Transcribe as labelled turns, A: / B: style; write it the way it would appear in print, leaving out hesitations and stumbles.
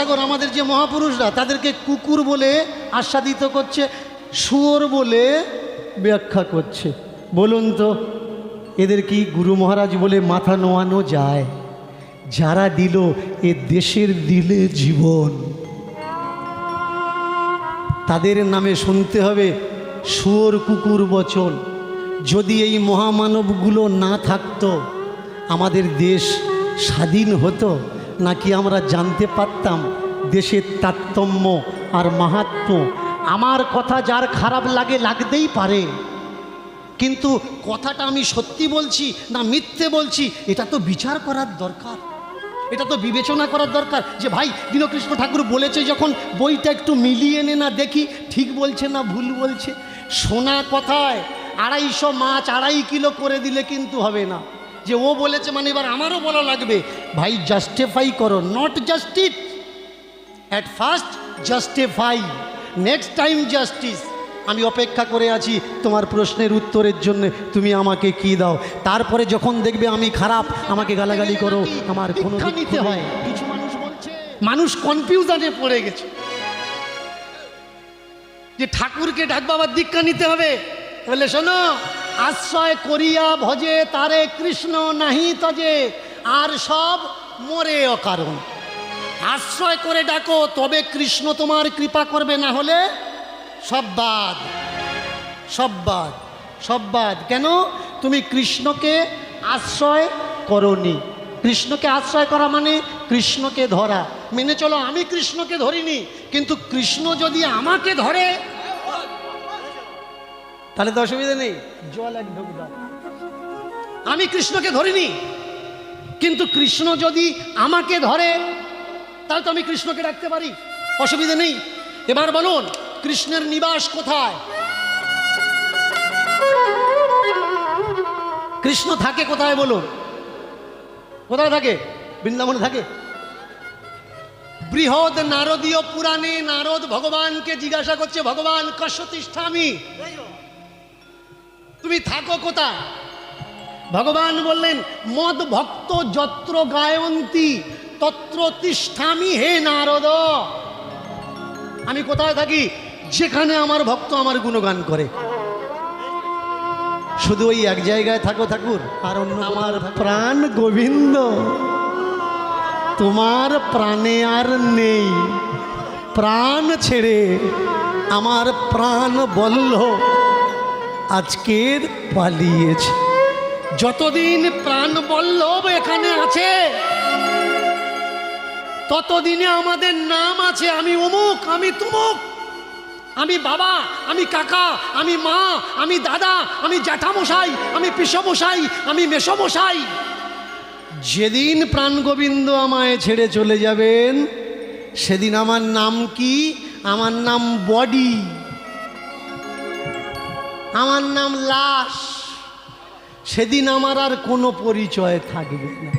A: সাগর আমাদের যে মহাপুরুষরা তাদেরকে কুকুর বলে আস্বাদিত করছে, শুয়োর বলে ব্যাখ্যা করছে। বলুন তো এদের কি গুরু মহারাজ বলে মাথা নোয়ানো যায়? যারা দিল এ দেশের দিলে জীবন, তাদের নামে শুনতে হবে শুয়োর কুকুর বচন। যদি এই মহামানবগুলো না থাকতো আমাদের দেশ স্বাধীন হতো নাকি আমরা জানতে পারতাম দেশের তারতম্য আর মাহাত্ম্য? আমার কথা যার খারাপ লাগে লাগতেই পারে, কিন্তু কথাটা আমি সত্যি বলছি না মিথ্যে বলছি এটা তো বিচার করার দরকার, এটা তো বিবেচনা করার দরকার। যে ভাই দীনকৃষ্ণ ঠাকুর বলেছে যখন বইটা একটু মিলিয়ে নে না, দেখি ঠিক বলছে না ভুল বলছে। শোনা কথায় 250 মাছ 2.5 কিলো করে দিলে কিন্তু হবে না যে ও বলেছে মানে এবার আমারও বলা লাগবে। ভাই জাস্টিফাই করো, not justice, at first justify, next time justice. আমি অপেক্ষা করে আছি তোমার প্রশ্নের উত্তরের জন্য, তুমি আমাকে কি দাও। তারপরে যখন দেখবে আমি খারাপ আমাকে গালাগালি করো, আমার কোনো নিতে হয়। কিছু মানুষ বলছে, মানুষ কনফিউশনে পড়ে গেছে যে ঠাকুরকে ডাকবো আবার দীক্ষা নিতে হবে। বলে শোনো, আশ্রয় করিয়া ভজে তারে কৃষ্ণ নাহি তজে, আর সব মরে অকারণ। আশ্রয় করে ডাকো তবে কৃষ্ণ তোমার কৃপা করবে, না হলে সব বাদ, সব বাদ, সব বাদ। কেন? তুমি কৃষ্ণকে আশ্রয় করনি। কৃষ্ণকে আশ্রয় করা মানে কৃষ্ণকে ধরা। মেনে চলো আমি কৃষ্ণকে ধরিনি, কিন্তু কৃষ্ণ যদি আমাকে ধরে তাহলে তো অসুবিধা নেই, জল এক ঢোক দাও। আমি কৃষ্ণকে ধরিনি, কিন্তু কৃষ্ণ যদি আমাকে ধরে তাহলে তো আমি কৃষ্ণকে ডাকতে পারি, অসুবিধা নেই। এবার বলুন কৃষ্ণের নিবাস কোথায়? কৃষ্ণ থাকে কোথায় বলুন? কোথায় থাকে? বৃন্দাবনে থাকে। বৃহৎ নারদীয় পুরাণে নারদ ভগবানকে জিজ্ঞাসা করছে, ভগবান কস্য তিষ্ঠামি, তুমি থাকো কোথায়? ভগবান বললেন, মদ ভক্ত যত্র গায়ন্তি তত্র তিষ্ঠামি হে নারদ। আমি কোথায় থাকি? যেখানে আমার ভক্ত আমার গুণগান করে। শুধু ওই এক জায়গায় থাকো ঠাকুর, আর অন্য আমার প্রাণ গোবিন্দ তোমার প্রাণে আর নেই। প্রাণ ছেড়ে আমার প্রাণ বল্লভ আজকের পালিয়েছে। যতদিন প্রাণ বল্লভ এখানে আছে ততদিনে আমাদের নাম আছে, আমি অমুক, আমি তুমুক, আমি বাবা, আমি কাকা, আমি মা, আমি দাদা, আমি জ্যাঠামশাই, আমি পিসমশাই, আমি মেসমশাই। যেদিন প্রাণ গোবিন্দ আমায় ছেড়ে চলে যাবেন সেদিন আমার নাম কি? আমার নাম বডি, আমার নাম লাশ। সেদিন আমার আর কোনো পরিচয় থাকবে না।